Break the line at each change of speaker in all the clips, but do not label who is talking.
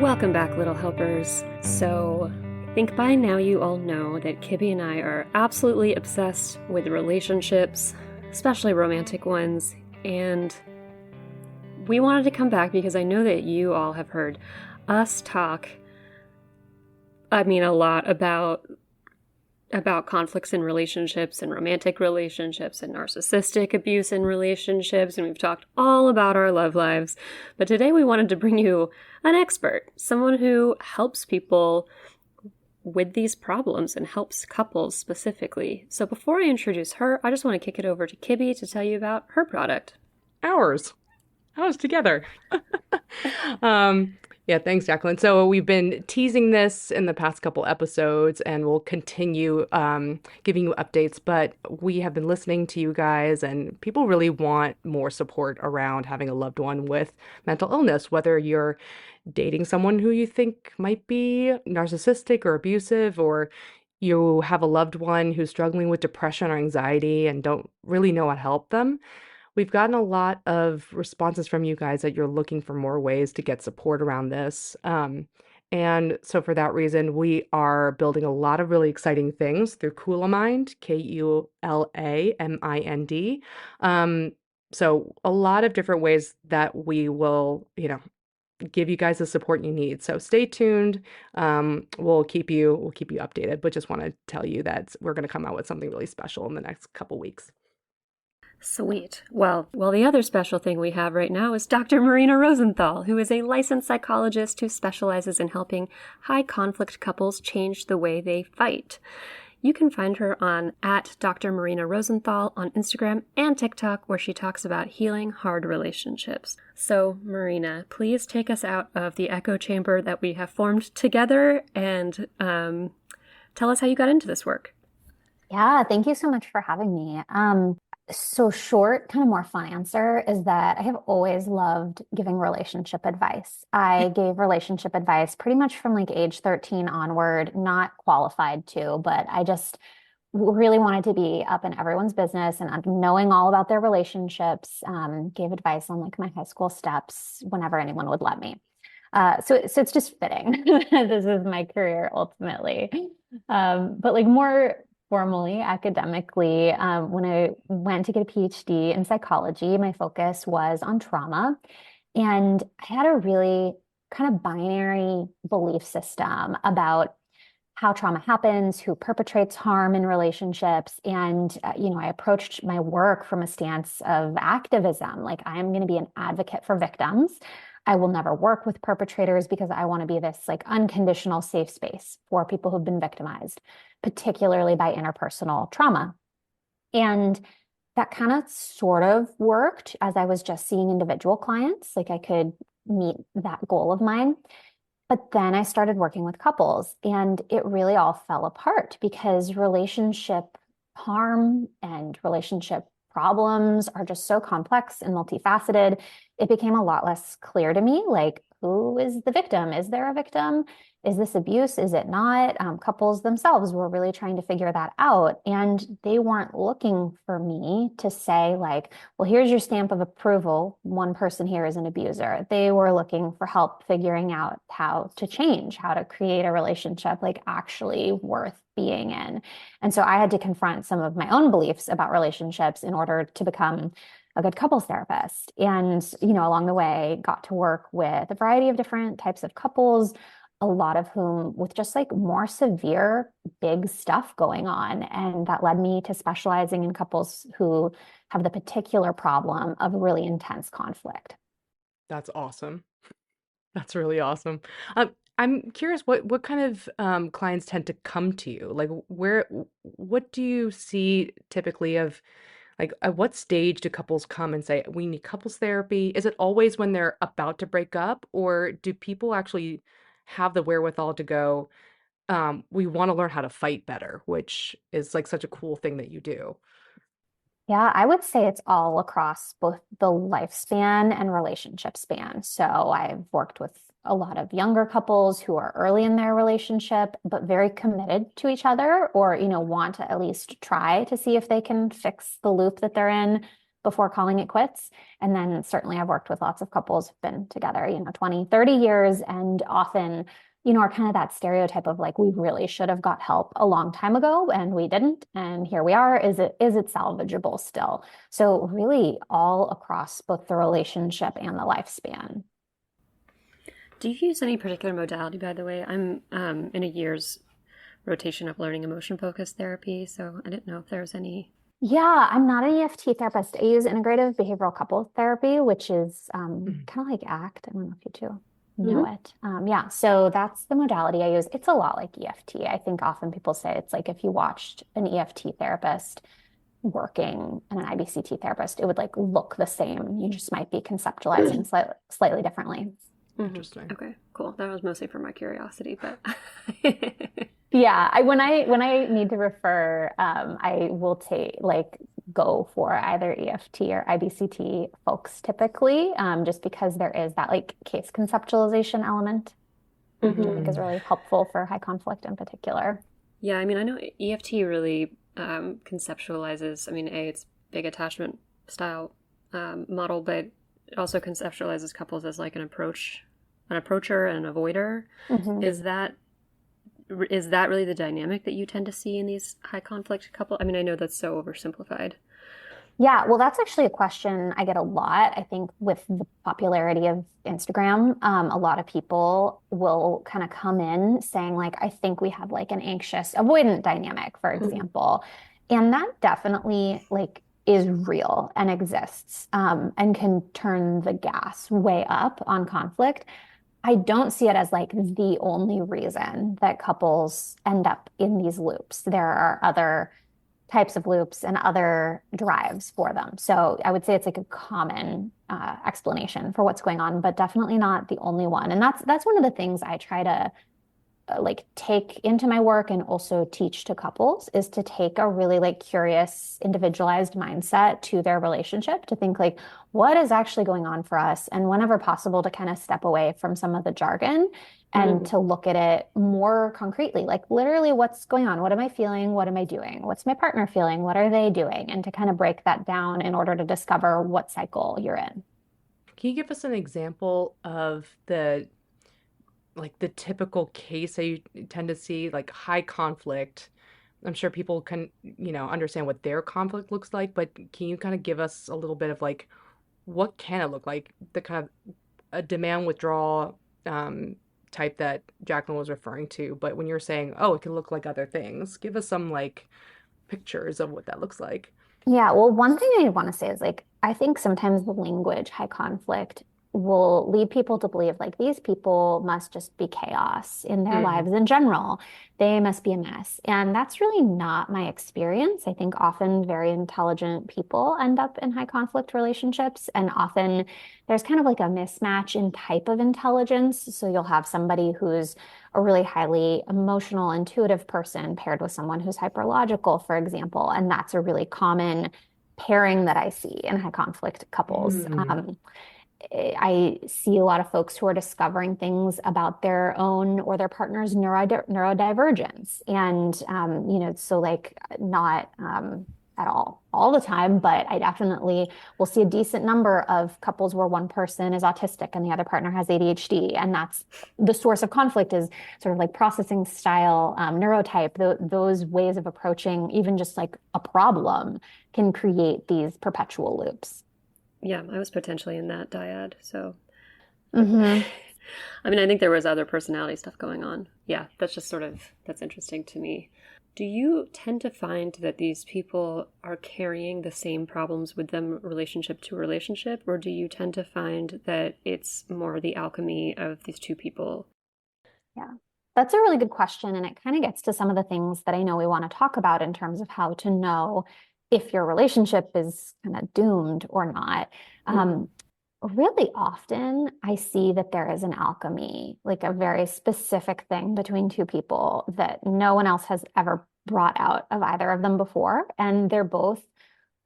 Welcome back, little helpers. So, I think by now you all know that Kibby and I are absolutely obsessed with relationships, especially romantic ones, and we wanted to come back because I know that you all have heard us talk, a lot about conflicts in relationships and romantic relationships and narcissistic abuse in relationships, and we've talked all about our love lives. But today we wanted to bring you an expert, someone who helps people with these problems and helps couples specifically. So before I introduce her, I just want to kick it over to Kibby to tell you about her product.
Ours together. Um, yeah, thanks, Jacqueline. So we've been teasing this in the past couple episodes, and we'll continue giving you updates. But we have been listening to you guys, and people really want more support around having a loved one with mental illness, whether you're dating someone who you think might be narcissistic or abusive, or you have a loved one who's struggling with depression or anxiety and don't really know how to help them. We've gotten a lot of responses from you guys that you're looking for more ways to get support around this. And so for that reason, we are building a lot of really exciting things through Coolamind, Kulamind. So a lot of different ways that we will, give you guys the support you need. So stay tuned. We'll keep you updated, but just want to tell you that we're going to come out with something really special in the next couple weeks.
Sweet. Well, the other special thing we have right now is Dr. Marina Rosenthal, who is a licensed psychologist who specializes in helping high conflict couples change the way they fight. You can find her on at Dr. Marina Rosenthal on Instagram and TikTok, where she talks about healing hard relationships. So, Marina, please take us out of the echo chamber that we have formed together and tell us how you got into this work.
Yeah, thank you so much for having me. So short, kind of more fun answer is that I have always loved giving relationship advice. I gave relationship advice pretty much from like age 13 onward, not qualified to, but I just really wanted to be up in everyone's business and knowing all about their relationships. Gave advice on like my high school steps whenever anyone would let me. So it's just fitting. This is my career ultimately. But like more formally, academically, when I went to get a PhD in psychology, my focus was on trauma. And I had a really kind of binary belief system about how trauma happens, who perpetrates harm in relationships. And, I approached my work from a stance of activism. Like, I am going to be an advocate for victims. I will never work with perpetrators because I want to be this like unconditional safe space for people who've been victimized, particularly by interpersonal trauma. And that kind of sort of worked as I was just seeing individual clients, like I could meet that goal of mine. But then I started working with couples and it really all fell apart because relationship harm and relationship problems are just so complex and multifaceted. It became a lot less clear to me, like, who is the victim? Is there a victim? Is this abuse? Is it not? Couples themselves were really trying to figure that out. And they weren't looking for me to say, like, well, here's your stamp of approval. One person here is an abuser. They were looking for help figuring out how to change, how to create a relationship like actually worth being in. And so I had to confront some of my own beliefs about relationships in order to become a good couples therapist. And, along the way, got to work with a variety of different types of couples, a lot of whom with just like more severe, big stuff going on. And that led me to specializing in couples who have the particular problem of really intense conflict.
That's awesome. That's really awesome. I'm curious what kind of clients tend to come to you? Like what do you see typically of like at what stage do couples come and say we need couples therapy? Is it always when they're about to break up, or do people actually have the wherewithal to go, we want to learn how to fight better, which is like such a cool thing that you do.
Yeah, I would say it's all across both the lifespan and relationship span. So I've worked with a lot of younger couples who are early in their relationship, but very committed to each other or, want to at least try to see if they can fix the loop that they're in. before calling it quits. And then certainly I've worked with lots of couples who've been together, 20, 30 years, and often, are kind of that stereotype of like, we really should have got help a long time ago and we didn't. And here we are. Is it salvageable still? So really all across both the relationship and the lifespan.
Do you use any particular modality, by the way? I'm in a year's rotation of learning emotion focused therapy, so I didn't know if there's any.
Yeah, I'm not an EFT therapist. I use integrative behavioral couple therapy, which is
Mhm.
kind of like ACT. I don't know if you two know
Mhm.
it. Yeah, so that's the modality I use. It's a lot like EFT. I think often people say it's like if you watched an EFT therapist working and an IBCT therapist, it would like look the same. You just might be conceptualizing slightly differently.
Interesting.
Okay, cool. That was mostly for my curiosity, but
Yeah, when I need to refer, I will go for either EFT or IBCT folks typically, just because there is that like case conceptualization element, which I think is
Mm.
really helpful for high conflict in particular.
yeah, I mean, I know EFT really conceptualizes. I mean, it's big attachment style model, but it also conceptualizes couples as like an approacher and an avoider.
Mhm.
Is that is that really the dynamic that you tend to see in these high conflict couple? I mean, I know that's so oversimplified.
Yeah, well, that's actually a question I get a lot. I think with the popularity of Instagram, a lot of people will kind of come in saying, like, I think we have like an anxious avoidant dynamic, for example. And that definitely like is real and exists, and can turn the gas way up on conflict. I don't see it as like the only reason that couples end up in these loops. There are other types of loops and other drives for them. So I would say it's like a common explanation for what's going on, but definitely not the only one. And that's one of the things I try to like take into my work and also teach to couples is to take a really like curious, individualized mindset to their relationship to think like, what is actually going on for us? And whenever possible, to kind of step away from some of the jargon and to look at it more concretely, like literally what's going on? What am I feeling? What am I doing? What's my partner feeling? What are they doing? And to kind of break that down in order to discover what cycle you're in.
Can you give us an example of the typical case that you tend to see, like high conflict? I'm sure people can, understand what their conflict looks like, but can you kind of give us a little bit of like what can it look like? The kind of a demand withdrawal type that Jacqueline was referring to, but when you're saying, oh, it can look like other things, give us some like pictures of what that looks like.
Yeah, well, one thing I want to say is like, I think sometimes the language high conflict will lead people to believe like these people must just be chaos in their
Mm.
lives in general. They must be a mess. And that's really not my experience. I think often very intelligent people end up in high conflict relationships, and often there's kind of like a mismatch in type of intelligence. So you'll have somebody who's a really highly emotional, intuitive person paired with someone who's hyperlogical, for example. And that's a really common pairing that I see in high conflict couples.
Mm.
I see a lot of folks who are discovering things about their own or their partner's neurodivergence. And, so like not at all the time, but I definitely will see a decent number of couples where one person is autistic and the other partner has ADHD. And that's the source of conflict is sort of like processing style, neurotype, those ways of approaching even just like a problem can create these perpetual loops.
Yeah, I was potentially in that dyad, so
Hmm.
I mean, I think there was other personality stuff going on. Yeah, that's interesting to me. Do you tend to find that these people are carrying the same problems with them relationship to relationship, or do you tend to find that it's more the alchemy of these two people?
Yeah, that's a really good question. And it kind of gets to some of the things that I know we want to talk about in terms of how to know if your relationship is kind of doomed or not.
Mhm.
Um, Really often, I see that there is an alchemy, like a very specific thing between two people that no one else has ever brought out of either of them before. And they're both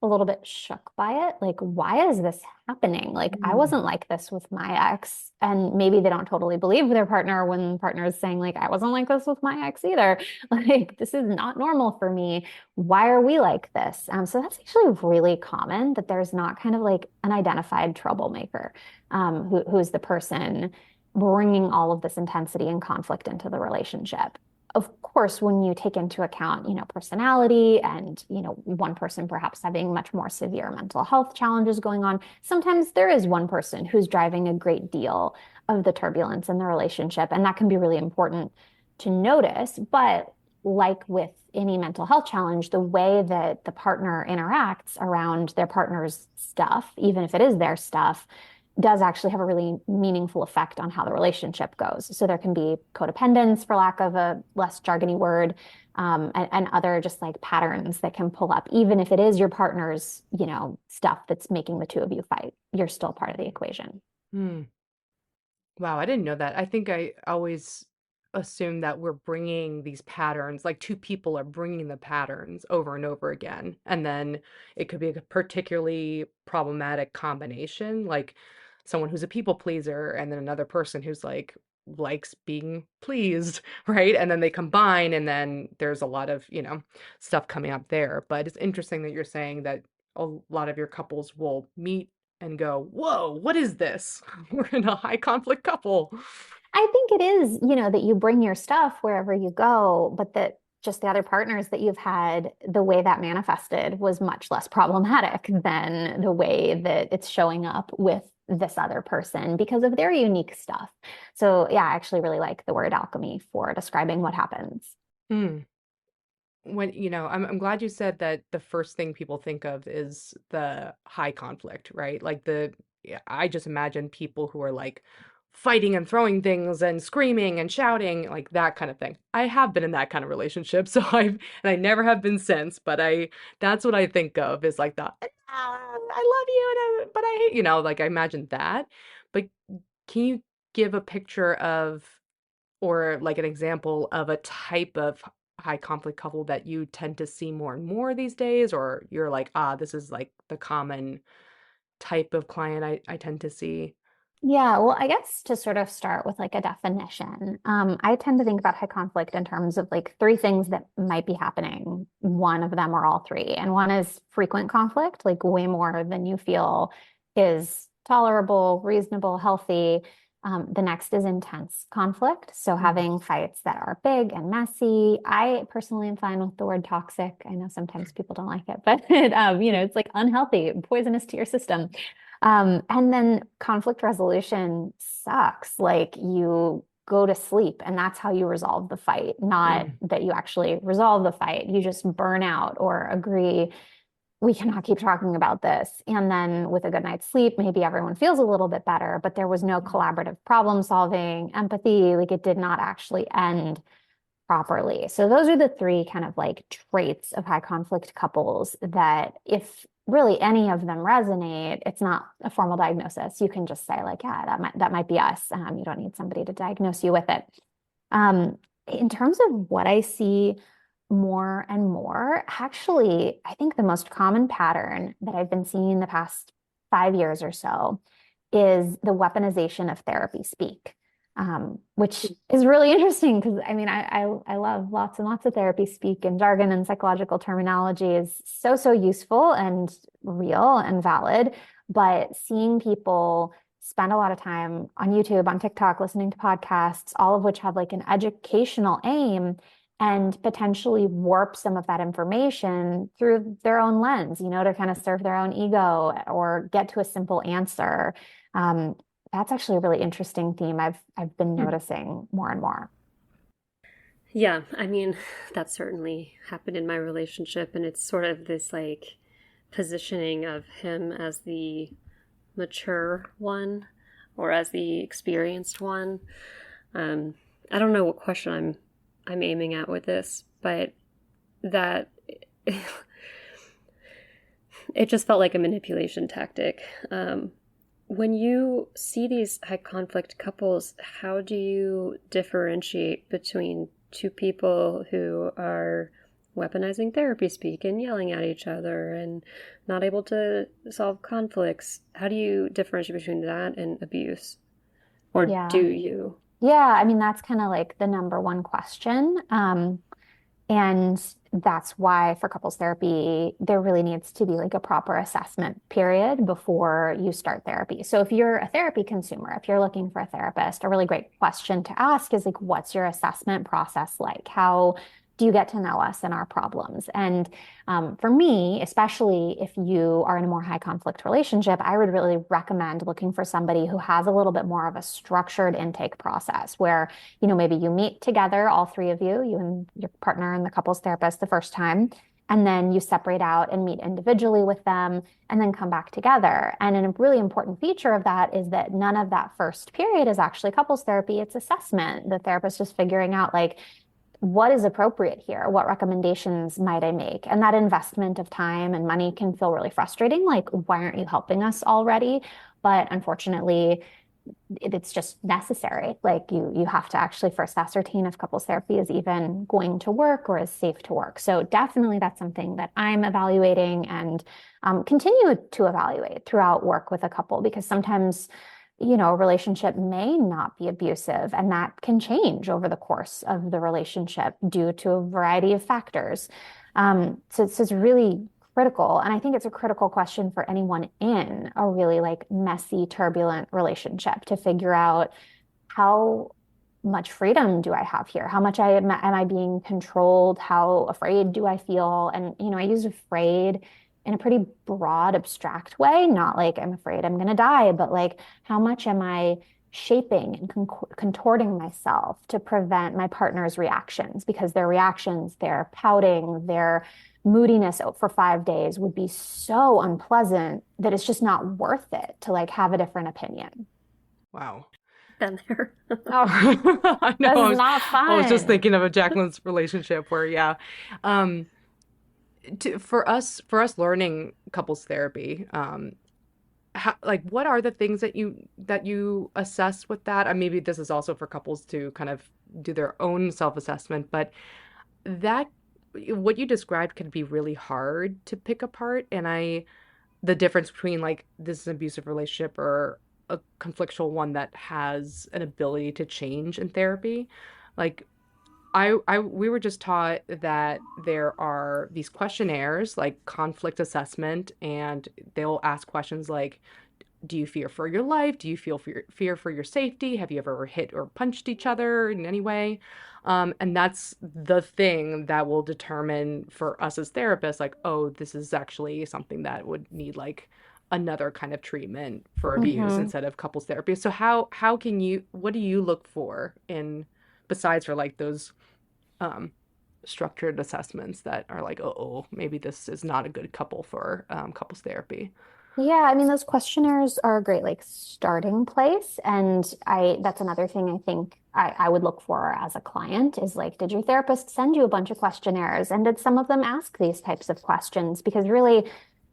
a little bit shook by it. Like, why is this happening? Like, I wasn't like this with my ex. And maybe they don't totally believe their partner when the partner is saying, like, I wasn't like this with my ex either. Like, this is not normal for me. Why are we like this? So that's actually really common that there's not kind of like an identified troublemaker, who's the person bringing all of this intensity and conflict into the relationship. Of course, when you take into account, personality and, one person perhaps having much more severe mental health challenges going on, sometimes there is one person who's driving a great deal of the turbulence in the relationship. And that can be really important to notice. But like with any mental health challenge, the way that the partner interacts around their partner's stuff, even if it is their stuff, does actually have a really meaningful effect on how the relationship goes. So there can be codependence, for lack of a less jargony word, and other just like patterns that can pull up. Even if it is your partner's, stuff that's making the two of you fight, you're still part of the equation.
Hmm. Wow, I didn't know that. I think I always assumed that we're bringing these patterns, like two people are bringing the patterns over and over again. And then it could be a particularly problematic combination, like someone who's a people pleaser and then another person who's like likes being pleased, right? And then they combine and then there's a lot of, stuff coming up there. But it's interesting that you're saying that a lot of your couples will meet and go, whoa, what is this? We're in a high conflict couple.
I think it is, that you bring your stuff wherever you go, but that just the other partners that you've had, the way that manifested was much less problematic than the way that it's showing up with this other person because of their unique stuff. So, yeah, I actually really like the word alchemy for describing what happens.
Mm. When, I'm glad you said that the first thing people think of is the high conflict, right? Like yeah, I just imagine people who are like fighting and throwing things and screaming and shouting, like that kind of thing. I have been in that kind of relationship, so and I never have been since, but that's what I think of is like I love you, but I hate, like I imagine that. But can you give a picture of or like an example of a type of high conflict couple that you tend to see more and more these days, or you're like, this is like the common type of client I tend to see?
Yeah, well, I guess to sort of start with like a definition, I tend to think about high conflict in terms of like three things that might be happening. One of them or all three. And one is frequent conflict, like way more than you feel is tolerable, reasonable, healthy. The next is intense conflict. So
Mhm.
having fights that are big and messy. I personally am fine with the word toxic. I know sometimes people don't like it, but it's like unhealthy, poisonous to your system. And then conflict resolution sucks. Like you go to sleep and that's how you resolve the fight, not
Mm.
that you actually resolve the fight. You just burn out or agree, we cannot keep talking about this. And then with a good night's sleep, maybe everyone feels a little bit better, but there was no collaborative problem solving, empathy, like it did not actually end properly. So those are the three kind of like traits of high conflict couples that if really any of them resonate, it's not a formal diagnosis. You can just say like, yeah, that might be us. You don't need somebody to diagnose you with it. In terms of what I see more and more, actually, I think the most common pattern that I've been seeing in the past 5 years or so is the weaponization of therapy speak, which is really interesting because I mean, I love lots and lots of therapy speak and jargon and psychological terminology is so useful and real and valid. But seeing people spend a lot of time on YouTube, on TikTok, listening to podcasts, all of which have like an educational aim and potentially warp some of that information through their own lens, to kind of serve their own ego or get to a simple answer. Um, that's actually a really interesting theme I've been
Hmm.
noticing more and more.
Yeah, I mean, that certainly happened in my relationship, and it's sort of this like positioning of him as the mature one or as the experienced one. Um, I don't know what question I'm aiming at with this, but that it just felt like a manipulation tactic. When you see these high conflict couples, how do you differentiate between two people who are weaponizing therapy speak and yelling at each other and not able to solve conflicts. How do you differentiate between that and abuse? Or do
Yeah.
you?
Yeah, I mean, that's kind of like the number one question. And that's why for couples therapy, there really needs to be like a proper assessment period before you start therapy. So if you're a therapy consumer, if you're looking for a therapist, a really great question to ask is like, what's your assessment process like? How do you get to know us and our problems? And for me, especially if you are in a more high conflict relationship, I would really recommend looking for somebody who has a little bit more of a structured intake process where maybe you meet together, all three of you, you and your partner and the couples therapist the first time, and then you separate out and meet individually with them and then come back together. And a really important feature of that is that none of that first period is actually couples therapy, it's assessment. The therapist is figuring out like, what is appropriate here? What recommendations might I make? And that investment of time and money can feel really frustrating. Like, why aren't you helping us already? But unfortunately, it's just necessary. Like you have to actually first ascertain if couples therapy is even going to work or is safe to work. So definitely that's something that I'm evaluating and continue to evaluate throughout work with a couple because sometimes a relationship may not be abusive and that can change over the course of the relationship due to a variety of factors. So it's really critical. And I think it's a critical question for anyone in a really like messy, turbulent relationship to figure out how much freedom do I have here? How much am I being controlled? How afraid do I feel? And, I use afraid in a pretty broad, abstract way, not like I'm afraid I'm going to die, but like how much am I shaping and contorting myself to prevent my partner's reactions because their reactions, their pouting, their moodiness for 5 days would be so unpleasant that it's just not worth it to like have a different opinion.
Wow.
Been there.
Oh,
I know.
that's not
I was just
fun.
thinking of a Jacqueline's relationship where, yeah, um, for us learning couples therapy, like what are the things that you assess with that? Maybe this is also for couples to kind of do their own self-assessment, but that what you described can be really hard to pick apart, and the difference between like this is an abusive relationship or a conflictual one that has an ability to change in therapy. Like we were just taught that there are these questionnaires like conflict assessment, and they'll ask questions like, do you fear for your life? Do you feel fear for your safety? Have you ever hit or punched each other in any way? And that's the thing that will determine for us as therapists, like, oh, this is actually something that would need like another kind of treatment for abuse
Hmm.
instead of couples therapy. So what do you look for in besides for like those um, structured assessments that are like, oh, maybe this is not a good couple for couples therapy?
Yeah, I mean, those questionnaires are a great like starting place. And that's another thing I think I would look for as a client is like, did your therapist send you a bunch of questionnaires? And did some of them ask these types of questions? Because really,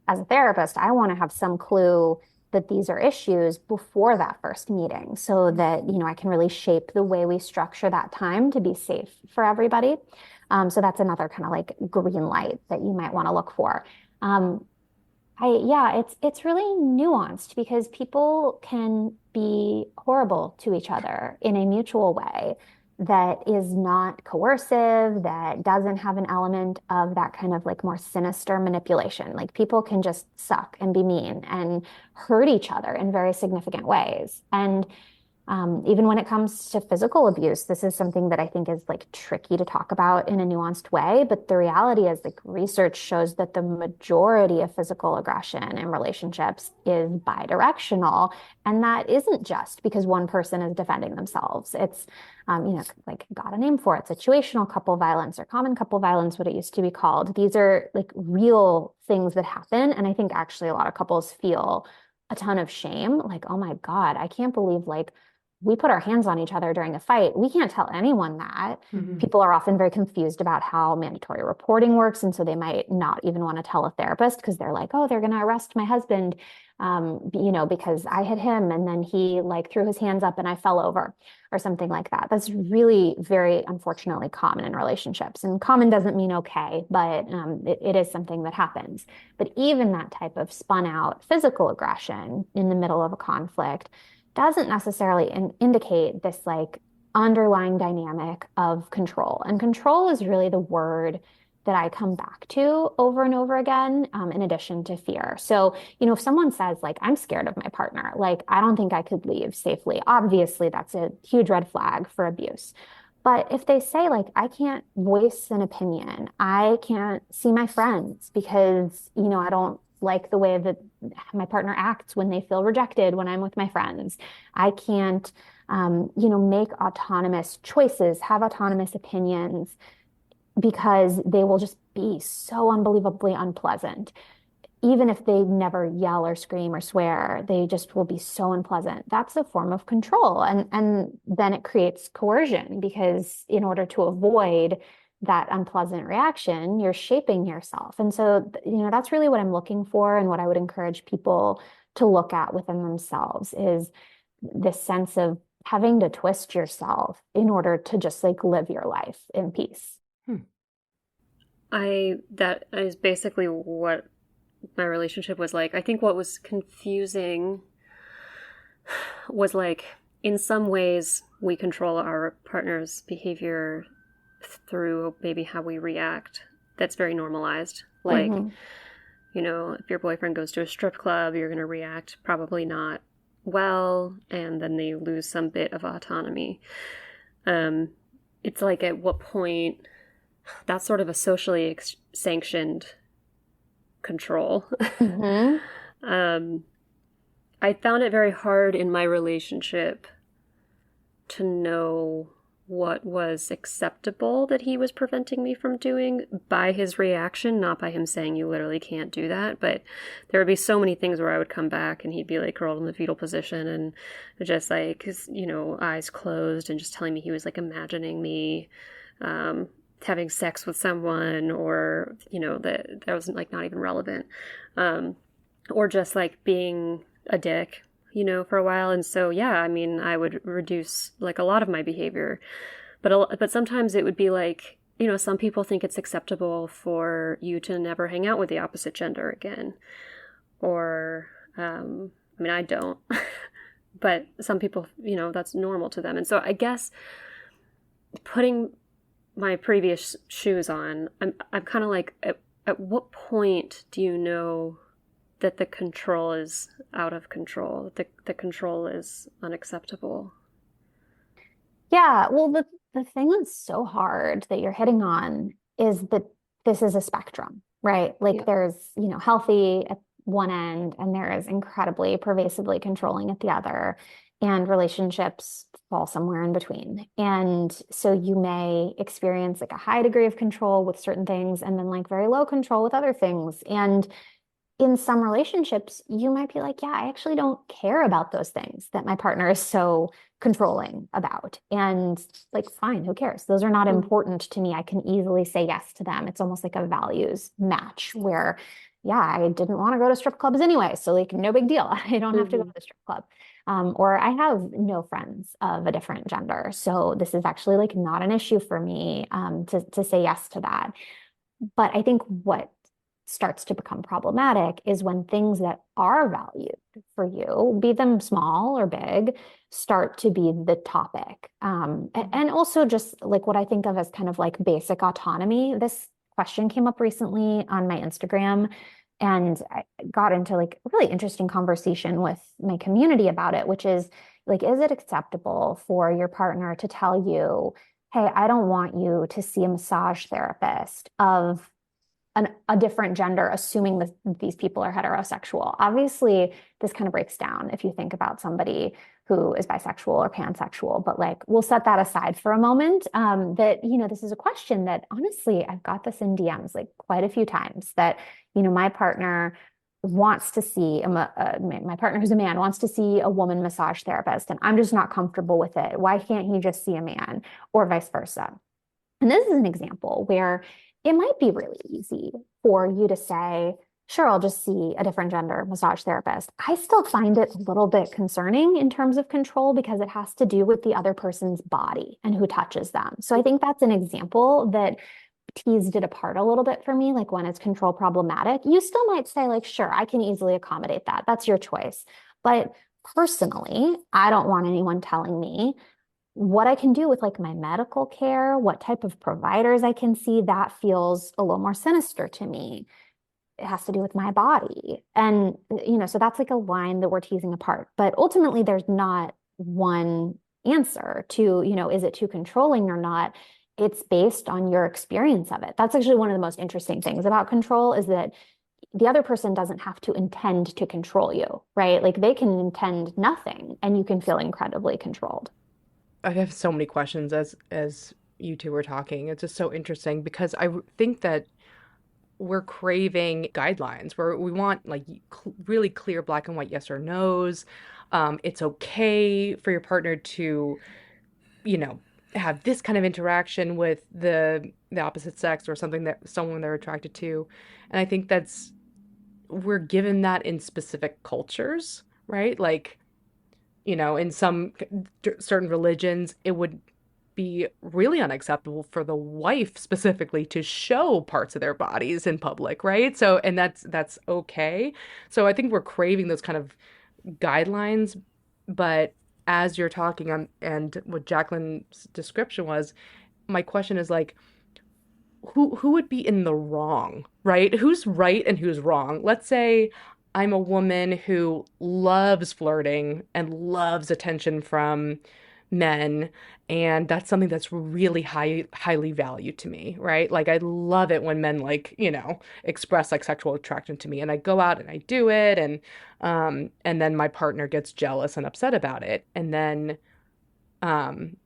as a therapist, I want to have some clue that these are issues before that first meeting so that, I can really shape the way we structure that time to be safe for everybody. So that's another kind of like green light that you might want to look for. Um, yeah, it's really nuanced because people can be horrible to each other in a mutual way that is not coercive, that doesn't have an element of that kind of like more sinister manipulation. Like people can just suck and be mean and hurt each other in very significant ways. And even when it comes to physical abuse, this is something that I think is like tricky to talk about in a nuanced way. But the reality is, like, research shows that the majority of physical aggression in relationships is bidirectional. And that isn't just because one person is defending themselves. It's, like got a name for it, situational couple violence or common couple violence, what it used to be called. These are like real things that happen. And I think actually a lot of couples feel a ton of shame. Like, oh my God, I can't believe like we put our hands on each other during a fight. We can't tell anyone that.
Mhm.
People are often very confused about how mandatory reporting works. And so they might not even want to tell a therapist because they're like, oh, they're going to arrest my husband, because I hit him and then he like threw his hands up and I fell over or something like that. That's really very unfortunately common in relationships. And common doesn't mean okay, but it is something that happens. But even that type of spun out physical aggression in the middle of a conflict doesn't necessarily indicate this like underlying dynamic of control. And control is really the word that I come back to over and over again, in addition to fear. So, if someone says, like, I'm scared of my partner, like, I don't think I could leave safely, obviously, that's a huge red flag for abuse. But if they say, like, I can't voice an opinion, I can't see my friends because, I don't like the way that my partner acts when they feel rejected when I'm with my friends. I can't, make autonomous choices, have autonomous opinions because they will just be so unbelievably unpleasant. Even if they never yell or scream or swear, they just will be so unpleasant. That's a form of control. And then it creates coercion because in order to avoid that unpleasant reaction, you're shaping yourself. And so, that's really what I'm looking for and what I would encourage people to look at within themselves is this sense of having to twist yourself in order to just like live your life in peace.
Hmm.
That is basically what my relationship was like. I think what was confusing was like, in some ways, we control our partner's behavior through maybe how we react. That's very normalized. Like,
Mhm.
If your boyfriend goes to a strip club, you're going to react probably not well, and then they lose some bit of autonomy. It's like, at what point that's sort of a socially sanctioned control.
Mhm.
I found it very hard in my relationship to know what was acceptable that he was preventing me from doing by his reaction, not by him saying you literally can't do that. But there would be so many things where I would come back and he'd be like curled in the fetal position and just like his, eyes closed and just telling me he was like imagining me having sex with someone, or that was like not even relevant, or just like being a dick, for a while. And so, yeah, I mean, I would reduce like a lot of my behavior, but sometimes it would be like, some people think it's acceptable for you to never hang out with the opposite gender again, or I mean, I don't, but some people, that's normal to them. And so I guess putting my previous shoes on, I'm kind of like, at what point do you know that the control is out of control, that the control is unacceptable?
Yeah, well, the thing that's so hard that you're hitting on is that this is a spectrum, right? Like
Yeah.
there's, healthy at one end and there is incredibly pervasively controlling at the other, and relationships fall somewhere in between. And so you may experience like a high degree of control with certain things and then like very low control with other things. And in some relationships, you might be like, yeah, I actually don't care about those things that my partner is so controlling about. And like, fine, who cares? Those are not
Mm.
important to me. I can easily say yes to them. It's almost like a values match where, yeah, I didn't want to go to strip clubs anyway. So, like, no big deal. I don't have to go to
Mhm.
the strip club. Or I have no friends of a different gender. So, this is actually like not an issue for me to say yes to that. But I think what starts to become problematic is when things that are valued for you, be them small or big, start to be the topic. And also just like what I think of as kind of like basic autonomy. This question came up recently on my Instagram, and I got into like a really interesting conversation with my community about it, which is like, is it acceptable for your partner to tell you, hey, I don't want you to see a massage therapist of a different gender, assuming that these people are heterosexual? Obviously, this kind of breaks down if you think about somebody who is bisexual or pansexual, but like we'll set that aside for a moment. This is a question that honestly, I've got this in DMs like quite a few times that, my partner wants to see my partner who's a man wants to see a woman massage therapist, and I'm just not comfortable with it. Why can't he just see a man, or vice versa? And this is an example where it might be really easy for you to say, sure, I'll just see a different gender massage therapist. I still find it a little bit concerning in terms of control because it has to do with the other person's body and who touches them. So I think that's an example that teased it apart a little bit for me. Like when it's control problematic, you still might say like, sure, I can easily accommodate that. That's your choice. But personally, I don't want anyone telling me what I can do with like my medical care, what type of providers I can see. That feels a little more sinister to me. It has to do with my body. And, so that's like a line that we're teasing apart. But ultimately, there's not one answer to, is it too controlling or not? It's based on your experience of it. That's actually one of the most interesting things about control is that the other person doesn't have to intend to control you, right? Like they can intend nothing and you can feel incredibly controlled.
I have so many questions as you two were talking. It's just so interesting because think that we're craving guidelines where we want like really clear black and white yes or no's. It's okay for your partner to, you know, have this kind of interaction with the opposite sex or someone they're attracted to. And I think we're given that in specific cultures, right? Like, in some certain religions, it would be really unacceptable for the wife specifically to show parts of their bodies in public, right? So, and that's okay. So I think we're craving those kind of guidelines, but as you're talking and what Jacqueline's description was, my question is like, who would be in the wrong, right? Who's right and who's wrong? Let's say I'm a woman who loves flirting and loves attention from men, and that's something that's really highly valued to me, right? Like I love it when men like, express like sexual attraction to me, and I go out and I do it, and then my partner gets jealous and upset about it, and um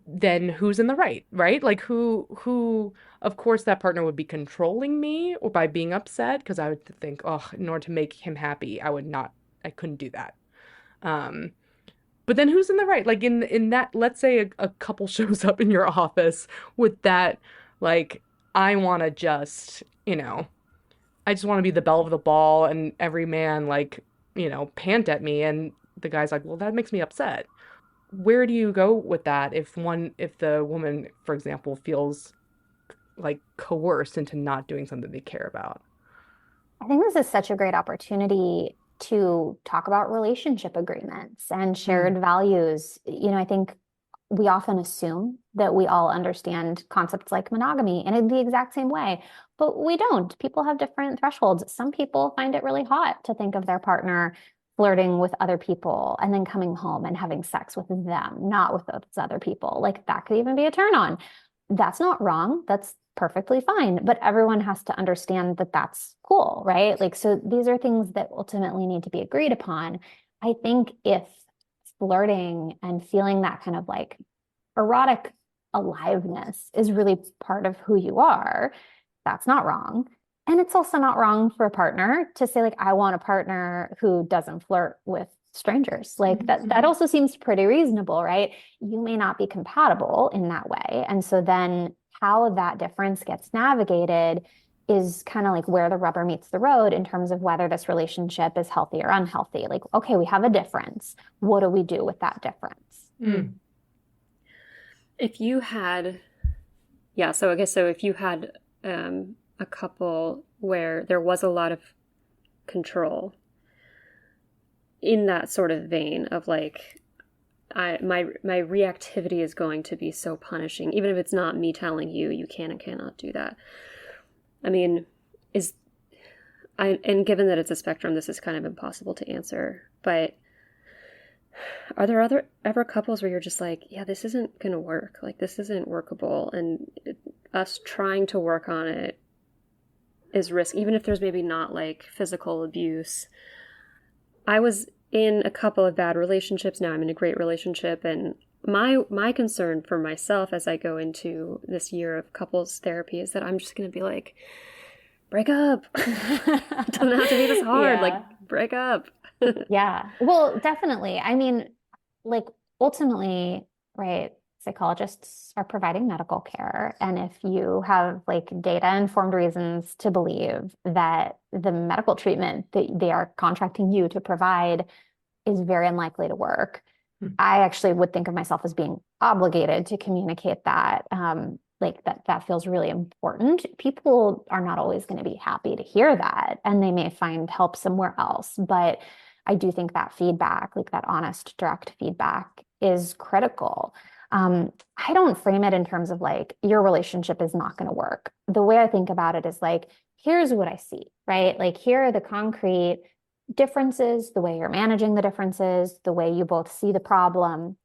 then who's in the right? Like who of course that partner would be controlling me or by being upset because I would think, oh, in order to make him happy, I couldn't do that. Um, but then who's in the right? Like in that, let's say a couple shows up in your office with that, like, I want to just, I just want to be the belle of the ball and every man like, pant at me and the guy's like, well, that makes me upset. Where do you go with that if the woman, for example, feels like coerced into not doing something they care about?
I think this is such a great opportunity to talk about relationship agreements and
Mm.
shared values. I think we often assume that we all understand concepts like monogamy and in the exact same way, but we don't. People have different thresholds. Some people find it really hot to think of their partner flirting with other people and then coming home and having sex with them, not with those other people. Like that could even be a turn on. That's not wrong. That's perfectly fine. But everyone has to understand that that's cool, right? Like, so these are things that ultimately need to be agreed upon. I think if flirting and feeling that kind of like erotic aliveness is really part of who you are, that's not wrong. And it's also not wrong for a partner to say, like, I want a partner who doesn't flirt with strangers. Like that also seems pretty reasonable, right? You may not be compatible in that way. And so then how that difference gets navigated is kind of like where the rubber meets the road in terms of whether this relationship is healthy or unhealthy. Like, okay, we have a difference. What do we do with that difference?
Mm.
If you had, yeah, so I guess so if you had a couple where there was a lot of control in that sort of vein of like, my reactivity is going to be so punishing, even if it's not me telling you you can and cannot do that. I mean, and given that it's a spectrum, this is kind of impossible to answer, but are there ever couples where you're just like, yeah, this isn't going to work. Like, this isn't workable. And us trying to work on it is risk, even if there's maybe not like physical abuse. I was in a couple of bad relationships. Now I'm in a great relationship. And my concern for myself as I go into this year of couples therapy is that I'm just going to be like, break up. It doesn't have to be this hard. Like,
Yeah.
break up.
Yeah. Well, definitely. I mean, like ultimately, right, psychologists are providing medical care. And if you have like data-informed reasons to believe that the medical treatment that they are contracting you to provide is very unlikely to work,
Hmm.
I actually would think of myself as being obligated to communicate that. Like that feels really important. People are not always going to be happy to hear that, and they may find help somewhere else. But I do think that feedback, like that honest, direct feedback, is critical. I don't frame it in terms of like your relationship is not going to work. The way I think about it is like, here's what I see, right? Like here are the concrete differences, the way you're managing the differences, the way you both see the problem.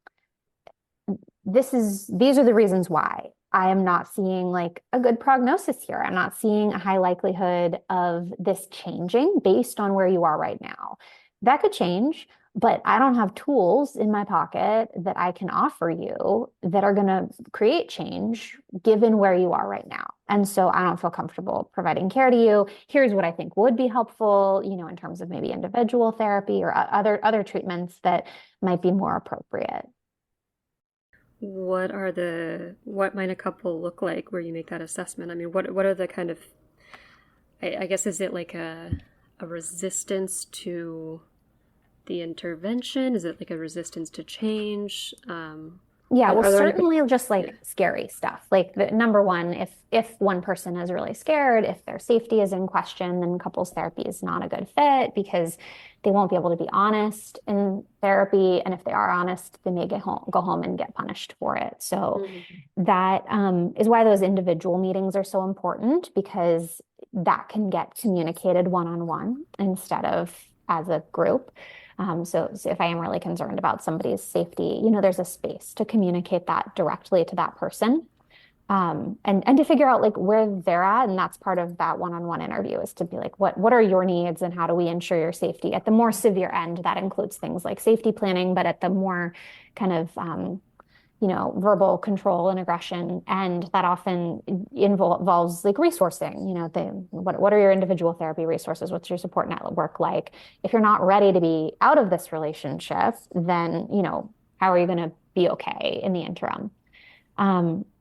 These are the reasons why I am not seeing like a good prognosis here. I'm not seeing a high likelihood of this changing based on where you are right now. That could change, but I don't have tools in my pocket that I can offer you that are going to create change given where you are right now. And so I don't feel comfortable providing care to you. Here's what I think would be helpful, in terms of maybe individual therapy or other treatments that might be more appropriate.
What might a couple look like where you make that assessment? I mean, what are the kind of, I guess, is it like a resistance to the intervention? Is it like a resistance to change?
Yeah, well,
Are there any,
certainly just
yeah.
like scary stuff. Like the number one, if one person is really scared, if their safety is in question, then couples therapy is not a good fit because they won't be able to be honest in therapy. And if they are honest, they may go home and get punished for it. So
Mhm.
that is why those individual meetings are so important because that can get communicated one-on-one instead of as a group. So if I am really concerned about somebody's safety, there's a space to communicate that directly to that person. And to figure out like where they're at. And that's part of that one-on-one interview is to be like, what are your needs and how do we ensure your safety? At the more severe end, that includes things like safety planning, but at the more kind of verbal control and aggression, and that often involves like resourcing. What are your individual therapy resources? What's your support network like? If you're not ready to be out of this relationship, then how are you going to be okay in the interim?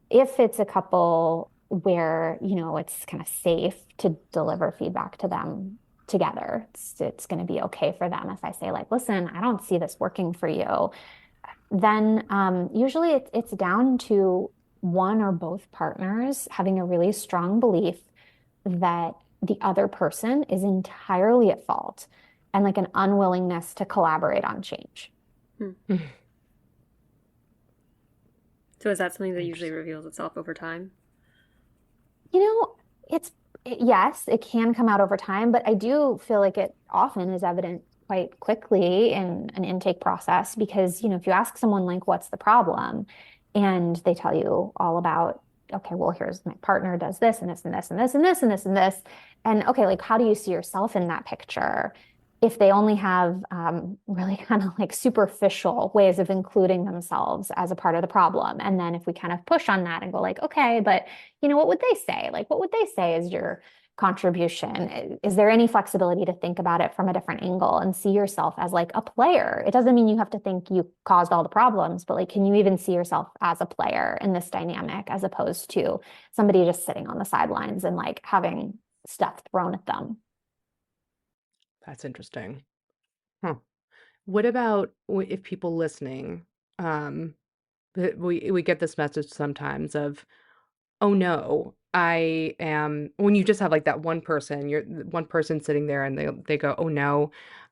If it's a couple where it's kind of safe to deliver feedback to them together, it's going to be okay for them if I say like, listen, I don't see this working for you, then usually it's down to one or both partners having a really strong belief that the other person is entirely at fault and like an unwillingness to collaborate on change.
Hmm. So is that something that usually
Interesting.
reveals itself over time?
You know, yes, it can come out over time, but I do feel like it often is evident quite quickly in an intake process because, if you ask someone like, what's the problem? And they tell you all about, okay, well, here's my partner does this and this and this and this and this and this and this. And okay, like, how do you see yourself in that picture? If they only have really kind of like superficial ways of including themselves as a part of the problem. And then if we kind of push on that and go like, okay, but what would they say? Like, what would they say is your contribution? Is there any flexibility to think about it from a different angle and see yourself as like a player? It doesn't mean you have to think you caused all the problems, but like, can you even see yourself as a player in this dynamic as opposed to somebody just sitting on the sidelines and like having stuff thrown at them?
That's interesting. Huh. What about if people listening, um, we get this message sometimes of, oh no, I am, when you just have like that one person, you're one person sitting there and they go, oh no,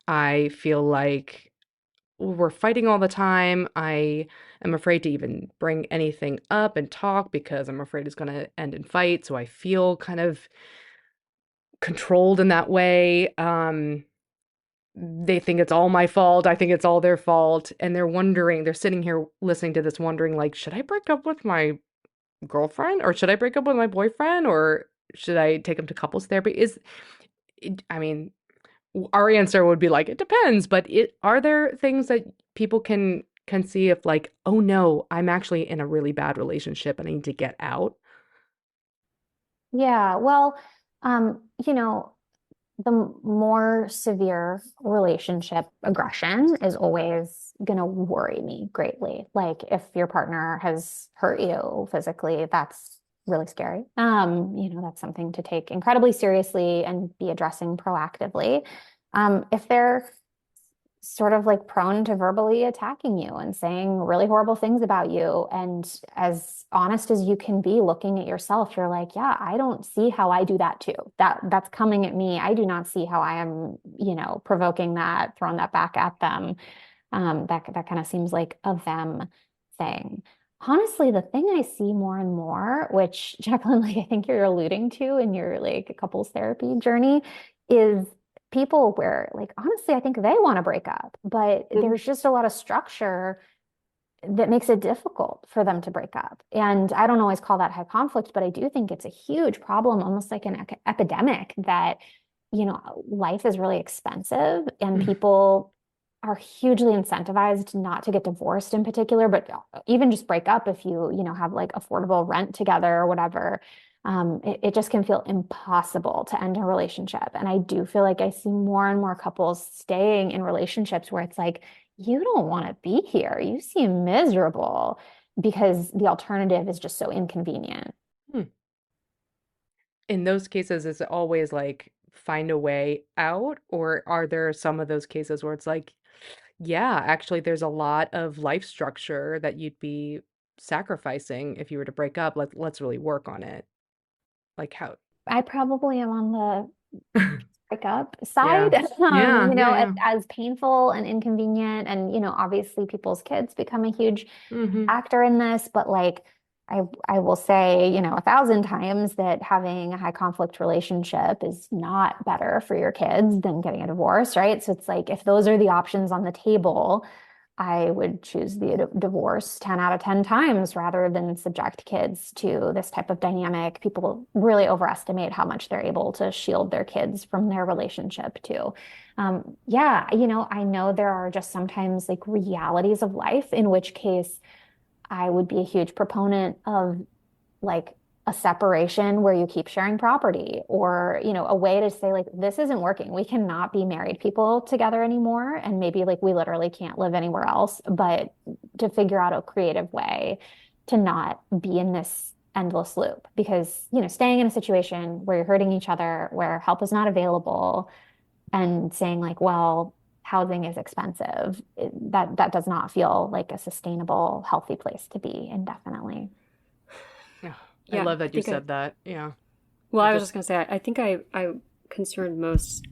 I feel like we're fighting all the time. I am afraid to even bring anything up and talk because I'm afraid it's going to end in fight. So I feel kind of controlled in that way. They think it's all my fault. I think it's all their fault. And they're wondering, they're sitting here listening to this, wondering, like, should I break up with my girlfriend or should I break up with my boyfriend or should I take him to couples therapy? I mean, our answer would be like, it depends. But are there things that people can see if like, oh no, I'm actually in a really bad relationship and I need to get out?
Yeah, well, You know, the more severe relationship aggression is always going to worry me greatly. Like if your partner has hurt you physically, that's really scary. That's something to take incredibly seriously and be addressing proactively. If they're sort of like prone to verbally attacking you and saying really horrible things about you. And as honest as you can be looking at yourself, you're like, yeah, I don't see how I do that too. That's coming at me. I do not see how I am, provoking that, throwing that back at them. That kind of seems like a them thing. Honestly, the thing I see more and more, which Jacqueline, like I think you're alluding to in your like couples therapy journey, is people where like honestly, I think they want to break up, but
Mhm.
there's just a lot of structure that makes it difficult for them to break up. And I don't always call that high conflict, but I do think it's a huge problem, almost like an epidemic that, life is really expensive and people are hugely incentivized not to get divorced in particular, but even just break up if you have like affordable rent together or whatever. It just can feel impossible to end a relationship. And I do feel like I see more and more couples staying in relationships where it's like, you don't want to be here. You seem miserable because the alternative is just so inconvenient.
Hmm. In those cases, is it always like find a way out, or are there some of those cases where it's like, yeah, actually, there's a lot of life structure that you'd be sacrificing if you were to break up. Let's really work on it. Like how?
I probably am on the breakup side.
Yeah. Yeah, yeah, yeah.
As painful and inconvenient, and obviously people's kids become a huge
Hmm.
factor in this, but like I will say, 1,000 times that having a high conflict relationship is not better for your kids than getting a divorce, right? So it's like if those are the options on the table, I would choose the divorce 10 out of 10 times rather than subject kids to this type of dynamic. People really overestimate how much they're able to shield their kids from their relationship too. Yeah, I know there are just sometimes like realities of life, in which case I would be a huge proponent of like a separation where you keep sharing property, or a way to say like this isn't working, we cannot be married people together anymore, and maybe like we literally can't live anywhere else, but to figure out a creative way to not be in this endless loop, because staying in a situation where you're hurting each other, where help is not available, and saying like, well, housing is expensive, that does not feel like a sustainable healthy place to be indefinitely.
Yeah. I
Yeah,
love
I
that you
think I
said that. Yeah.
well,
I
I was just
just
gonna say I think I concerned most.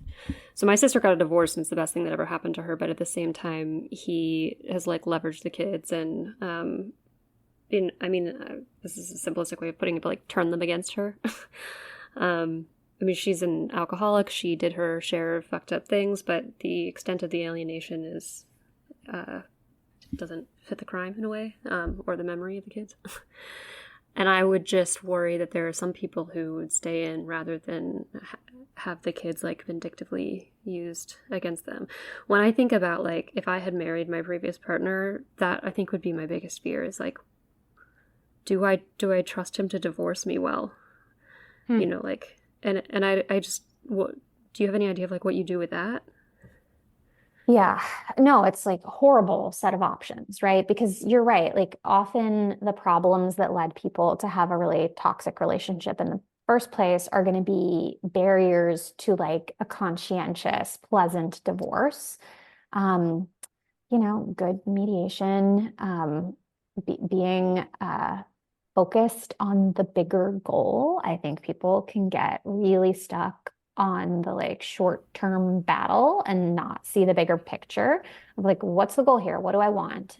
So my sister got a divorce and it's the best thing that ever happened to her, but at the same time he has like leveraged the kids and this is a simplistic way of putting it, but like turn them against her. um I mean, she's an alcoholic. She did her share of fucked up things, but the extent of the alienation is uh doesn't fit the crime in a way, or the memory of the kids. And I would just worry that there are some people who would stay in rather than have the kids like vindictively used against them. When I think about like if I had married my previous partner, that I think would be my biggest fear is like, do I trust him to divorce me well?
hmm.
Like, and I just what do you have any idea of like what you do with that?
Yeah, no, it's like a horrible set of options, right? Because you're right. Like often the problems that led people to have a really toxic relationship in the first place are going to be barriers to like a conscientious, pleasant divorce. Um, good mediation, being focused on the bigger goal. I think people can get really stuck on the like short-term battle and not see the bigger picture of like, what's the goal here? What do I want?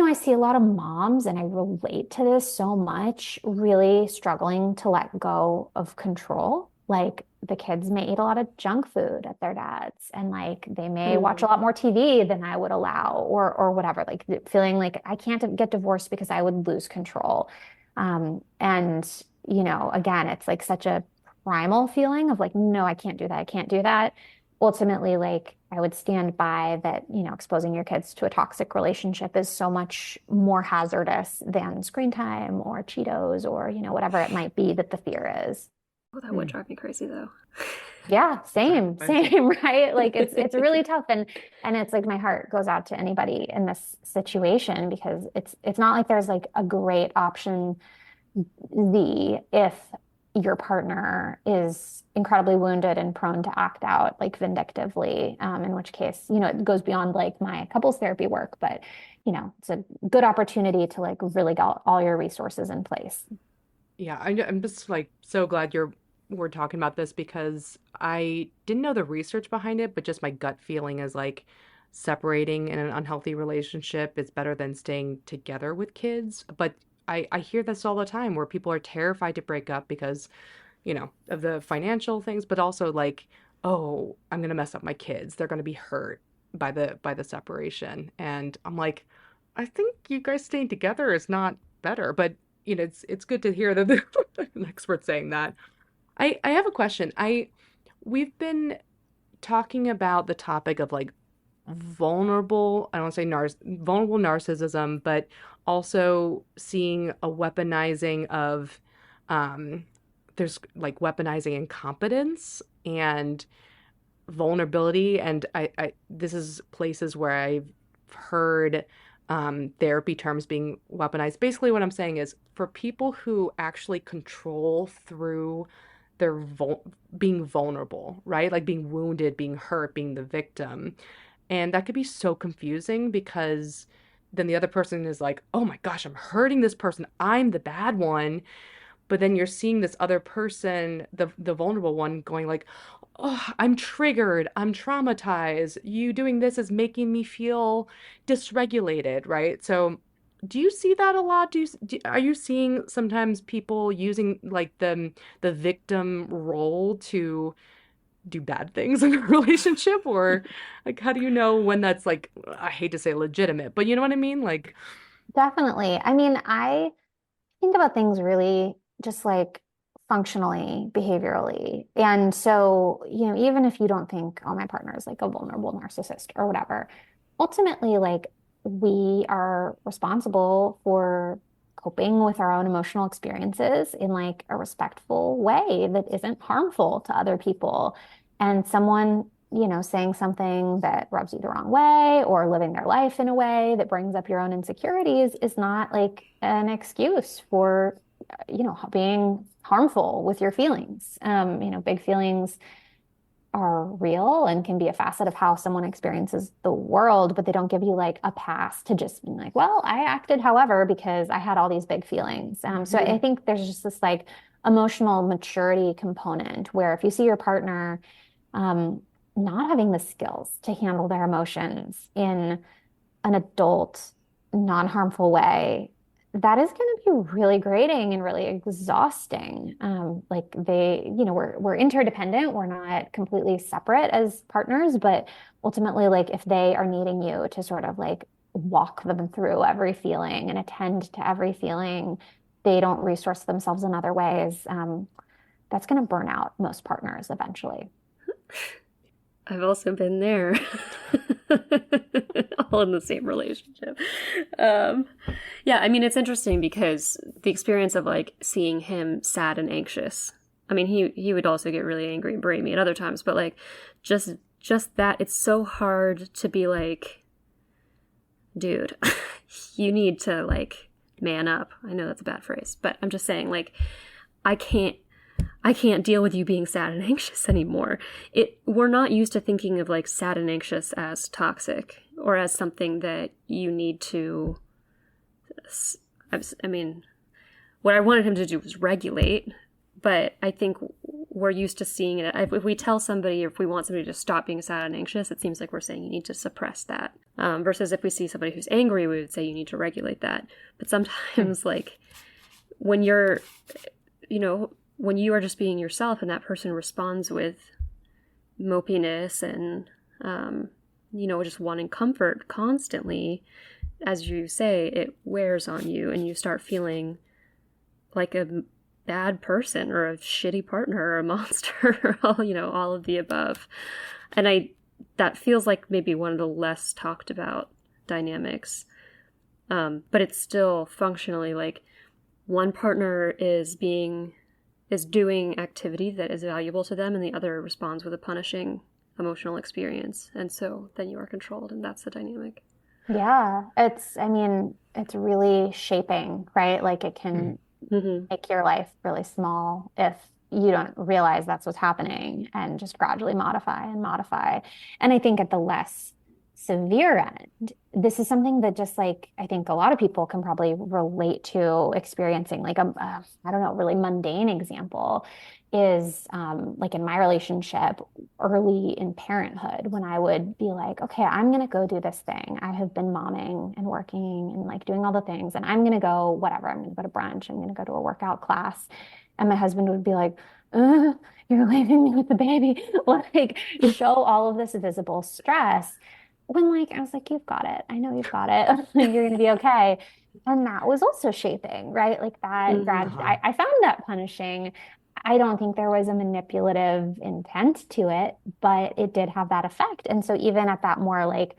I see a lot of moms, and I relate to this so much, really struggling to let go of control. Like the kids may eat a lot of junk food at their dad's, and like they may watch a
Mm.
lot more TV than I would allow, or whatever. Like feeling like I can't get divorced because I would lose control. And again, it's like such a primal feeling of like, no, I can't do that. I can't do that. Ultimately, like I would stand by that, exposing your kids to a toxic relationship is so much more hazardous than screen time or Cheetos or, whatever it might be that the fear is.
Oh, that would drive me crazy though.
Yeah, same,
Right.
same, right? Like it's really tough, and it's like my heart goes out to anybody in this situation because it's not like there's like a great option Z if your partner is incredibly wounded and prone to act out like vindictively, in which case, it goes beyond like my couples therapy work, but it's a good opportunity to like really get all your resources in place.
Yeah, I'm just like so glad we're talking about this because I didn't know the research behind it, but just my gut feeling is like separating in an unhealthy relationship is better than staying together with kids. But I hear this all the time where people are terrified to break up because, of the financial things, but also like, oh, I'm gonna mess up my kids. They're gonna be hurt by the separation. And I'm like, I think you guys staying together is not better, but it's good to hear that an expert saying that. I have a question. We've been talking about the topic of like vulnerable, I don't want to say vulnerable narcissism, but also seeing a weaponizing of um there's like weaponizing incompetence and vulnerability. And I this is places where I've heard therapy terms being weaponized. Basically, what I'm saying is for people who actually control through their being vulnerable, right? Like being wounded, being hurt, being the victim. And that could be so confusing because then the other person is like, oh my gosh, I'm hurting this person. I'm the bad one. But then you're seeing this other person, the vulnerable one, going like, oh, I'm triggered, I'm traumatized, you doing this is making me feel dysregulated, right? So do you see that a lot? Are you seeing sometimes people using like the victim role to do bad things in a relationship? Or like how do you know when that's like, I hate to say legitimate, but you know what I mean? Like,
Definitely. I mean, I think about things really just like functionally, behaviorally. And so, even if you don't think, oh, my partner is like a vulnerable narcissist or whatever, ultimately, like we are responsible for coping with our own emotional experiences in like a respectful way that isn't harmful to other people. And someone, saying something that rubs you the wrong way or living their life in a way that brings up your own insecurities is not like an excuse for, being harmful with your feelings. Big feelings are real and can be a facet of how someone experiences the world, but they don't give you like a pass to just be like, well, I acted however because I had all these big feelings. So I think there's just this like emotional maturity component where if you see your partner um, not having the skills to handle their emotions in an adult, non-harmful way, that is going to be really grating and really exhausting. Like we're interdependent. We're not completely separate as partners, but ultimately, like if they are needing you to sort of like walk them through every feeling and attend to every feeling, they don't resource themselves in other ways. That's going to burn out most partners eventually.
I've also been there. All in the same relationship. Um, yeah, I mean, it's interesting because the experience of like seeing him sad and anxious. I mean, he would also get really angry and berate me at other times, but like just that it's so hard to be like, dude, you need to like man up. I know that's a bad phrase, but I'm just saying like I can't I can't deal with you being sad and anxious anymore. We're not used to thinking of like sad and anxious as toxic or as something that you need to. I mean, what I wanted him to do was regulate, but I think we're used to seeing it. If we tell somebody, or if we want somebody to stop being sad and anxious, it seems like we're saying you need to suppress that. Versus if we see somebody who's angry, we would say you need to regulate that. But sometimes, like when you're, when you are just being yourself and that person responds with mopiness and, just wanting comfort constantly, as you say, it wears on you and you start feeling like a bad person or a shitty partner or a monster, all of the above. And that feels like maybe one of the less talked about dynamics. But it's still functionally like one partner is being is doing activity that is valuable to them, and the other responds with a punishing emotional experience. And so then you are controlled, and that's the dynamic.
Yeah, I mean, it's really shaping, right? Like it can
Mm-hmm.
make your life really small if you don't realize that's what's happening and just gradually modify and modify. And I think at the less severe end, this is something that just like I think a lot of people can probably relate to experiencing. Like I don't know, really mundane example is like in my relationship early in parenthood when I would be like, okay, I'm gonna go do this thing. I have been momming and working and like doing all the things, and I'm gonna go whatever. I'm gonna go to brunch. I'm gonna go to a workout class, and my husband would be like, "You're leaving me with the baby," like show all of this visible stress. When like I was like, "You've got it. I know you've got it. You're gonna be okay." And that was also shaping, right? Like that
Mm-hmm.
grad,
Uh-huh.
I found that punishing. I don't think there was a manipulative intent to it, but it did have that effect. And so even at that more like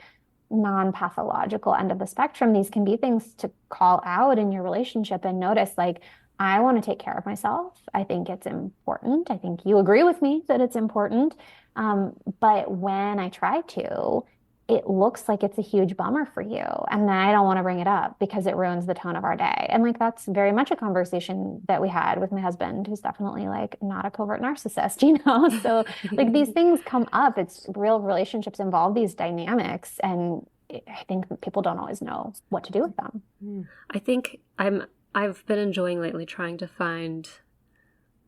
non-pathological end of the spectrum, these can be things to call out in your relationship and notice like, I want to take care of myself. I think it's important. I think you agree with me that it's important. But when I try to, it looks like it's a huge bummer for you. And then I don't want to bring it up because it ruins the tone of our day. And like that's very much a conversation that we had with my husband, who's definitely like not a covert narcissist, you know? So like these things come up. It's real relationships involve these dynamics. And I think people don't always know what to do with them.
I think I've been enjoying lately trying to find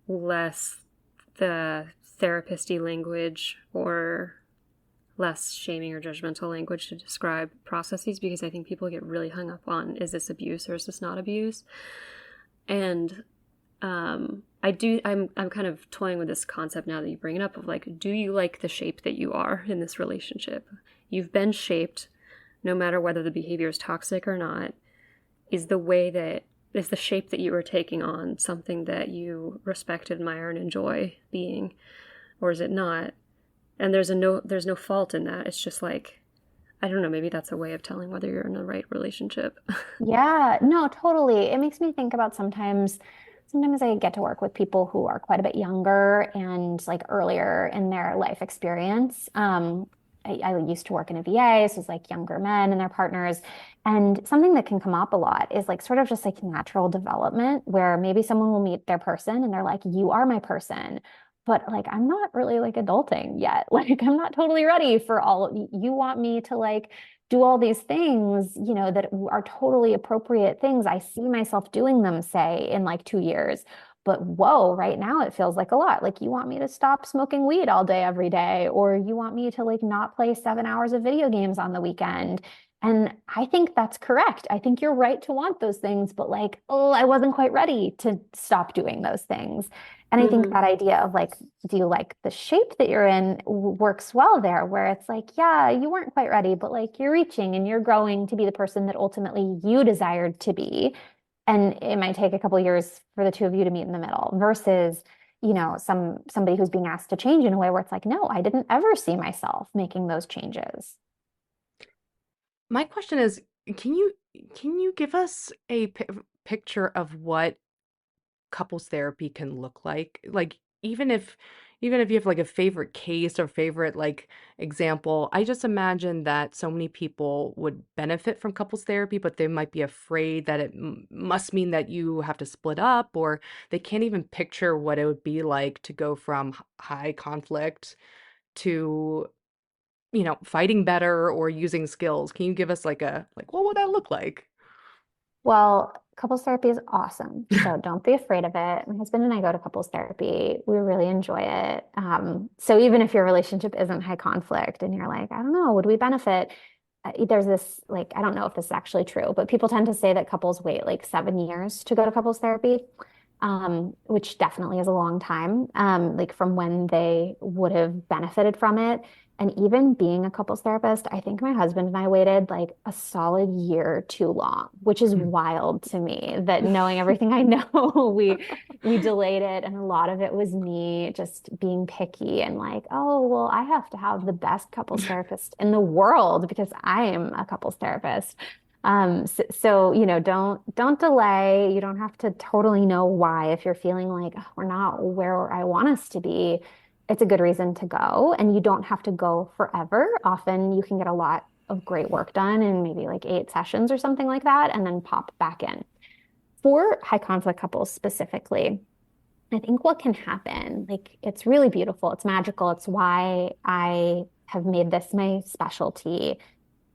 less the therapist-y language or less shaming or judgmental language to describe processes, because I think people get really hung up on, is this abuse or is this not abuse? And I'm kind of toying with this concept now that you bring it up of like, do you like the shape that you are in this relationship? You've been shaped, no matter whether the behavior is toxic or not. Is the shape that you are taking on something that you respect, admire, and enjoy being, or is it not? And there's no fault in that. It's just like, I don't know, maybe that's a way of telling whether you're in the right relationship.
Yeah, no, totally. It makes me think about sometimes I get to work with people who are quite a bit younger and like earlier in their life experience. I used to work in a VA, so it's like younger men and their partners. And something that can come up a lot is like sort of just like natural development, where maybe someone will meet their person and they're like, you are my person. But like, I'm not really like adulting yet. Like, I'm not totally ready for all of you want me to like do all these things, you know, that are totally appropriate things. I see myself doing them, say, in like 2 years. But whoa, right now it feels like a lot. Like you want me to stop smoking weed all day, every day, or you want me to like not play 7 hours of video games on the weekend. And I think that's correct. I think you're right to want those things, but like, oh, I wasn't quite ready to stop doing those things. And I think
Mm-hmm.
that idea of like, do you like the shape that you're in works well there, where it's like, yeah, you weren't quite ready, but like you're reaching and you're growing to be the person that ultimately you desired to be. And it might take a couple of years for the two of you to meet in the middle versus, you know, somebody who's being asked to change in a way where it's like, no, I didn't ever see myself making those changes.
My question is, can you can you give us a picture of what couples therapy can look like? Like even if you have like a favorite case or favorite like example, I just imagine that so many people would benefit from couples therapy, but they might be afraid that it must mean that you have to split up, or they can't even picture what it would be like to go from high conflict to, fighting better or using skills. Can you give us like what would that look like?
Well, couples therapy is awesome. So don't be afraid of it. My husband and I go to couples therapy. We really enjoy it. So even if your relationship isn't high conflict and you're like, I don't know, would we benefit? There's this, like, I don't know if this is actually true, but people tend to say that couples wait like 7 years to go to couples therapy, which definitely is a long time, like from when they would have benefited from it. And even being a couples therapist, I think my husband and I waited like a solid year too long, which is wild to me that knowing everything I know, we delayed it. And a lot of it was me just being picky and like, oh, well, I have to have the best couples therapist in the world because I am a couples therapist. Don't delay. You don't have to totally know why. If you're feeling like, "Oh, we're not where I want us to be," it's a good reason to go. And you don't have to go forever. Often you can get a lot of great work done in maybe like 8 sessions or something like that, and then pop back in. For high conflict couples specifically, I think what can happen, like it's really beautiful, it's magical, it's why I have made this my specialty,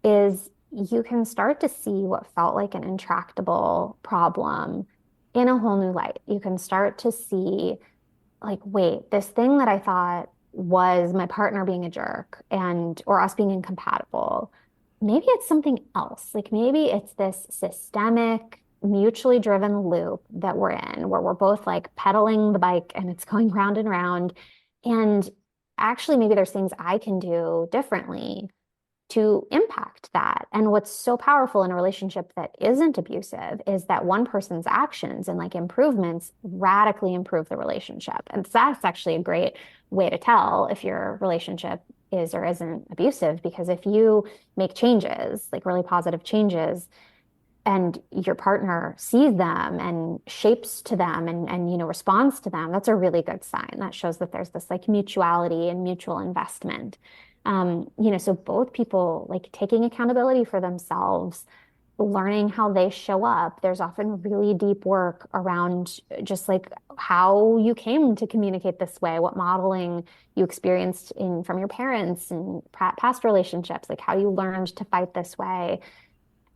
is you can start to see what felt like an intractable problem in a whole new light. You can start to see, like, wait, this thing that I thought was my partner being a jerk and or us being incompatible, maybe it's something else. Like maybe it's this systemic, mutually driven loop that we're in where we're both like pedaling the bike and it's going round and round. And actually, maybe there's things I can do differently to impact that. And what's so powerful in a relationship that isn't abusive is that one person's actions and like improvements radically improve the relationship. And that's actually a great way to tell if your relationship is or isn't abusive, because if you make changes, like really positive changes, and your partner sees them and shapes to them and responds to them, that's a really good sign. That shows that there's this like mutuality and mutual investment. So both people like taking accountability for themselves, learning how they show up. There's often really deep work around just like how you came to communicate this way, what modeling you experienced in from your parents and past relationships, like how you learned to fight this way.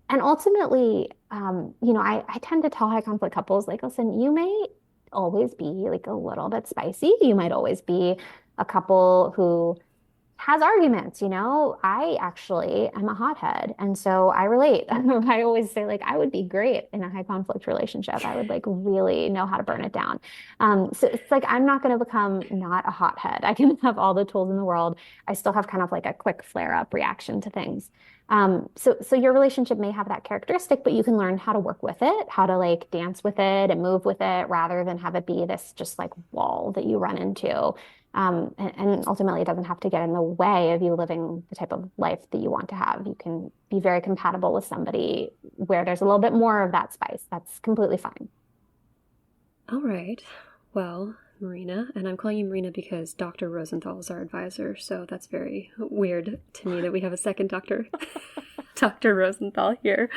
And ultimately, I tend to tell high conflict couples, like, listen, you may always be like a little bit spicy. You might always be a couple who has arguments, I actually am a hothead. And so I relate. I always say, like, I would be great in a high conflict relationship. I would like really know how to burn it down. So it's like, I'm not going to become not a hothead. I can have all the tools in the world. I still have kind of like a quick flare up reaction to things. So your relationship may have that characteristic, but you can learn how to work with it, how to like dance with it and move with it rather than have it be this just like wall that you run into. And ultimately, it doesn't have to get in the way of you living the type of life that you want to have. You can be very compatible with somebody where there's a little bit more of that spice. That's completely fine.
All right. Well, Marina, and I'm calling you Marina because Dr. Rosenthal is our advisor, so that's very weird to me that we have a second doctor, Dr. Rosenthal here.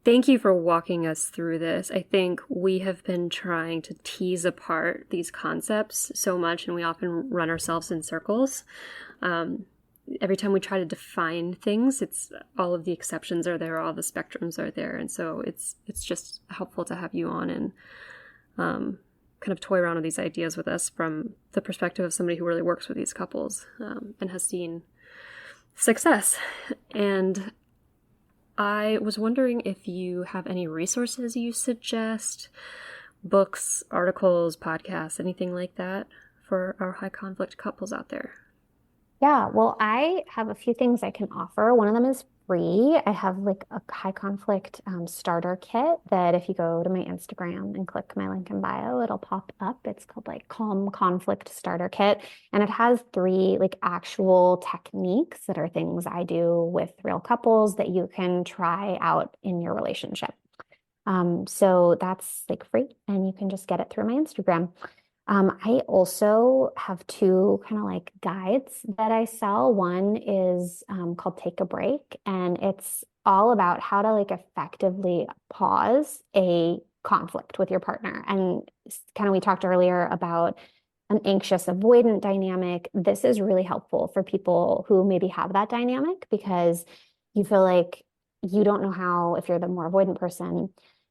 Thank you for walking us through this. I think we have been trying to tease apart these concepts so much, and we often run ourselves in circles. Every time we try to define things, it's all of the exceptions are there, all the spectrums are there, and so it's just helpful to have you on and kind of toy around with these ideas with us from the perspective of somebody who really works with these couples and has seen success. And I was wondering if you have any resources you suggest, books, articles, podcasts, anything like that for our high conflict couples out there.
Yeah, well, I have a few things I can offer. One of them is free. I have like a high conflict starter kit that if you go to my Instagram and click my link in bio, it'll pop up. It's called like Calm Conflict Starter Kit. And it has 3 like actual techniques that are things I do with real couples that you can try out in your relationship. So that's like free and you can just get it through my Instagram. I also have 2 kind of like guides that I sell. One is called Take a Break, and it's all about how to like effectively pause a conflict with your partner. And kind of we talked earlier about an anxious avoidant dynamic. This is really helpful for people who maybe have that dynamic because you feel like you don't know how, if you're the more avoidant person,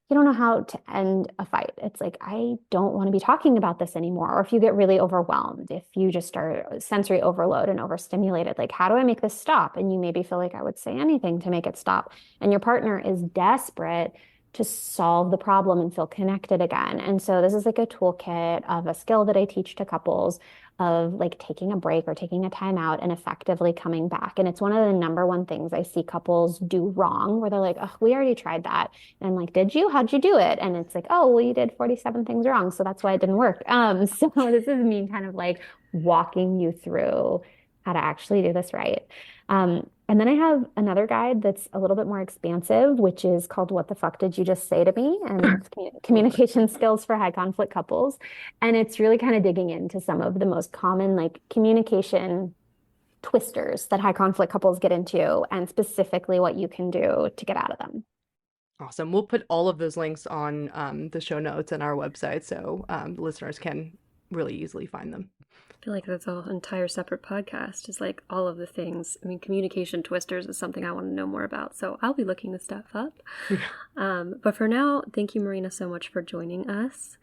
you don't know how to end a fight. It's like, I don't want to be talking about this anymore. Or if you get really overwhelmed, if you just are sensory overload and overstimulated, like, how do I make this stop? And you maybe feel like I would say anything to make it stop. And your partner is desperate to solve the problem and feel connected again. And so this is like a toolkit of a skill that I teach to couples of like taking a break or taking a time out and effectively coming back. And it's one of the number one things I see couples do wrong, where they're like, oh, we already tried that. And I'm like, did you? How'd you do it? And it's like, oh, well, you did 47 things wrong. So that's why it didn't work. So this is me kind of like walking you through how to actually do this right. And then I have another guide that's a little bit more expansive, which is called What the Fuck Did You Just Say to Me? And it's communication skills for high conflict couples. And it's really kind of digging into some of the most common like communication twisters that high conflict couples get into, and specifically what you can do to get out of them.
Awesome. We'll put all of those links on the show notes and our website so listeners can really easily find them.
I feel like that's an entire separate podcast. It's like all of the things. I mean, communication twisters is something I want to know more about, so I'll be looking this stuff up. But for now, thank you, Marina, so much for joining us.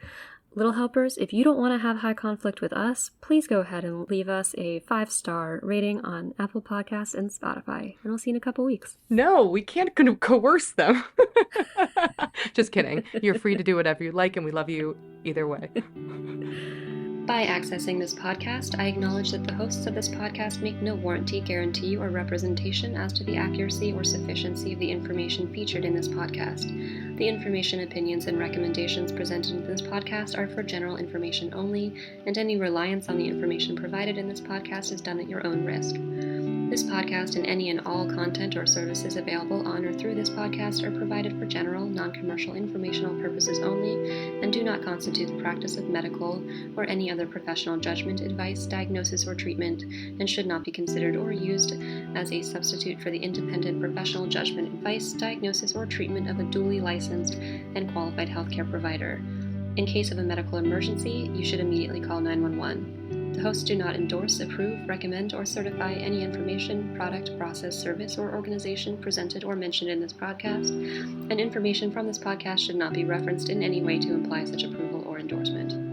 Little helpers, if you don't want to have high conflict with us, please go ahead and leave us a 5-star rating on Apple Podcasts and Spotify. And I'll see you in a couple weeks.
No, we can't coerce them. Just kidding. You're free to do whatever you like, and we love you either way.
By accessing this podcast, I acknowledge that the hosts of this podcast make no warranty, guarantee, or representation as to the accuracy or sufficiency of the information featured in this podcast. The information, opinions, and recommendations presented in this podcast are for general information only, and any reliance on the information provided in this podcast is done at your own risk. This podcast and any and all content or services available on or through this podcast are provided for general, non-commercial informational purposes only and do not constitute the practice of medical or any other professional judgment, advice, diagnosis, or treatment, and should not be considered or used as a substitute for the independent professional judgment, advice, diagnosis, or treatment of a duly licensed and qualified healthcare provider. In case of a medical emergency, you should immediately call 911. The hosts do not endorse, approve, recommend, or certify any information, product, process, service, or organization presented or mentioned in this podcast, and information from this podcast should not be referenced in any way to imply such approval or endorsement.